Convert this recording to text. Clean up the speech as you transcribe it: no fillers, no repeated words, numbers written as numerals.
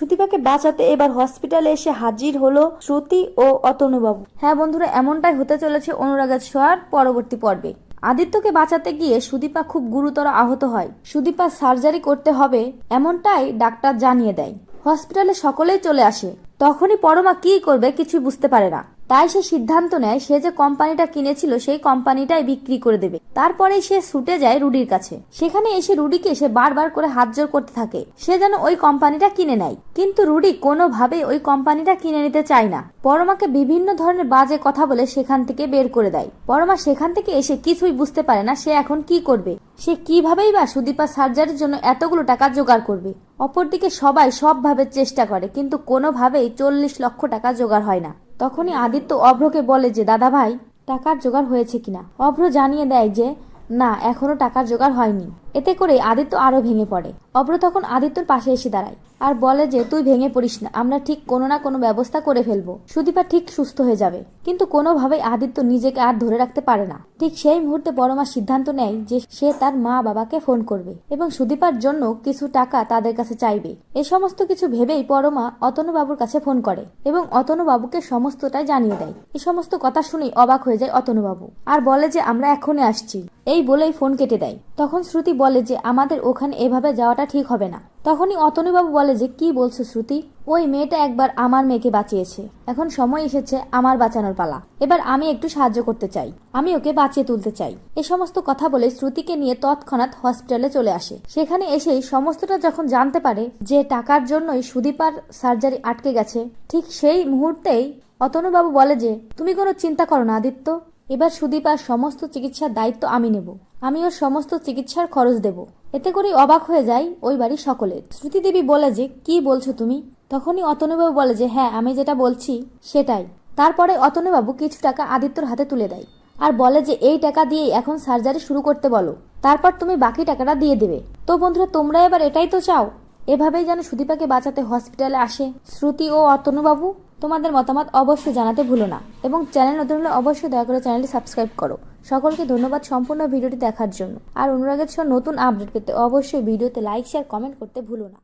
সুদীপাকে বাঁচাতে এবার হসপিটালে এসে হাজির হলো শ্রুতি ও অতনুবাবু। হ্যাঁ বন্ধুরা, এমনটাই হতে চলেছে অনুরাগের ছোঁয়ার পরবর্তী পর্বে। আদিত্যকে বাঁচাতে গিয়ে সুদীপা খুব গুরুতর আহত হয়। সুদীপা সার্জারি করতে হবে এমনটাই ডাক্তার জানিয়ে দেয়। হসপিটালে সকলেই চলে আসে। তখনই পরমা কি করবে কিছু বুঝতে পারে না। তাই সে সিদ্ধান্ত নেয় সে যে কোম্পানিটা কিনেছিল সেই কোম্পানিটাই বিক্রি করে দেবে। তারপরেই সে ছুটে যায় রুডির কাছে। সেখানে এসে রুডিকে সে বারবার করে হাত জোর করতে থাকে সে যেন ওই কোম্পানিটা কিনে নেয়, কিন্তু রুডি কোনোভাবেই ওই কোম্পানিটা কিনে নিতে চায় না। পরমাকে বিভিন্ন ধরনের বাজে কথা বলে সেখান থেকে বের করে দেয়। পরমা সেখান থেকে এসে কিছুই বুঝতে পারে না সে এখন কি করবে। সে কিভাবেই বা সুদীপা সার্জারির জন্য এতগুলো টাকা জোগাড় করবে। অপরদিকে সবাই সবভাবে চেষ্টা করে কিন্তু কোনোভাবেই 40 লক্ষ টাকা জোগাড় হয় না। তখনই আদিত্য অভ্রকে বলে যে দাদা ভাই, টাকার জোগাড় হয়েছে কিনা। অভ্র জানিয়ে দেয় যে না, এখনো টাকার জোগাড় হয়নি। এতে করে আদিত্য আরো ভেঙে পড়ে। অভ্র তখন আদিত্যর পাশে এসে দাঁড়ায় আর বলে যে তুই ভেঙে পড়িস না, আমরা ঠিক কোনো না কোনো ব্যবস্থা করে ফেলবো, সুদীপা ঠিক সুস্থ হয়ে যাবে। কিন্তু কোনোভাবেই আদিত্য নিজেকে আর ধরে রাখতে পারে না। ঠিক সেই মুহূর্তে পরমা সিদ্ধান্ত নেয় যে সে তার মা বাবাকে ফোন করবে এবং সুদীপার জন্য কিছু টাকা তাদের কাছে চাইবে। এই সমস্ত কিছু ভেবেই পরমা অতনুবাবুর কাছে ফোন করে এবং অতনুবাবুকে সমস্তটাই জানিয়ে দেয়। এই সমস্ত কথা শুনেই অবাক হয়ে যায় অতনুবাবু আর বলে যে আমরা এখনই আসছি। এই বলেই ফোন কেটে দেয়। তখন শ্রুতি বলে যে আমাদের ওখানে এভাবে যাওয়াটা ঠিক হবে না। তখনই অতনুবাবু বলে যে কি বলছো শ্রুতি, ওই মেয়েটা একবার আমার মেয়েকে বাঁচিয়েছে, এখন সময় এসেছে আমার বাঁচানোর পালা। এবার আমি একটু সাহায্য করতে চাই, আমি ওকে বাঁচিয়ে তুলতে চাই। এই সমস্ত কথা বলে শ্রুতিকে নিয়ে তৎক্ষণাৎ হসপিটালে চলে আসে। সেখানে এসেই সমস্তটা যখন জানতে পারে যে টাকার জন্যই সুদীপার সার্জারি আটকে গেছে, ঠিক সেই মুহূর্তেই অতনুবাবু বলে যে তুমি কোনো চিন্তা করো না আদিত্য, এবার সুদীপার সমস্ত চিকিৎসার দায়িত্ব আমি নেব, আমি ওর সমস্ত চিকিৎসার খরচ দেব। এতে করেই অবাক হয়ে যায় ওই বাড়ির সকলের। শ্রুতি দেবী বলে যে কি বলছো তুমি। তখনই অতনুবাবু বলে যে হ্যাঁ, আমি যেটা বলছি সেটাই। তারপরে অতনুবাবু কিছু টাকা আদিত্যর হাতে তুলে দেয় আর বলে যে এই টাকা দিয়েই এখন সার্জারি শুরু করতে বলো, তারপর তুমি বাকি টাকাটা দিয়ে দেবে। তো বন্ধুরা, তোমরা এবার এটাই তো চাও এভাবেই যেন সুদীপাকে বাঁচাতে হসপিটালে আসে শ্রুতি ও অতনুবাবু। তোমাদের মতামত অবশ্যই জানাতে ভুলো না এবং চ্যানেল নতুন হলে অবশ্যই দয়া করে চ্যানেলটি সাবস্ক্রাইব করো। সকলকে ধন্যবাদ সম্পূর্ণ ভিডিওটি দেখার জন্য। আর অনুরাগের ছোঁয়া নতুন আপডেট পেতে অবশ্যই ভিডিওতে লাইক শেয়ার কমেন্ট করতে ভুলো না।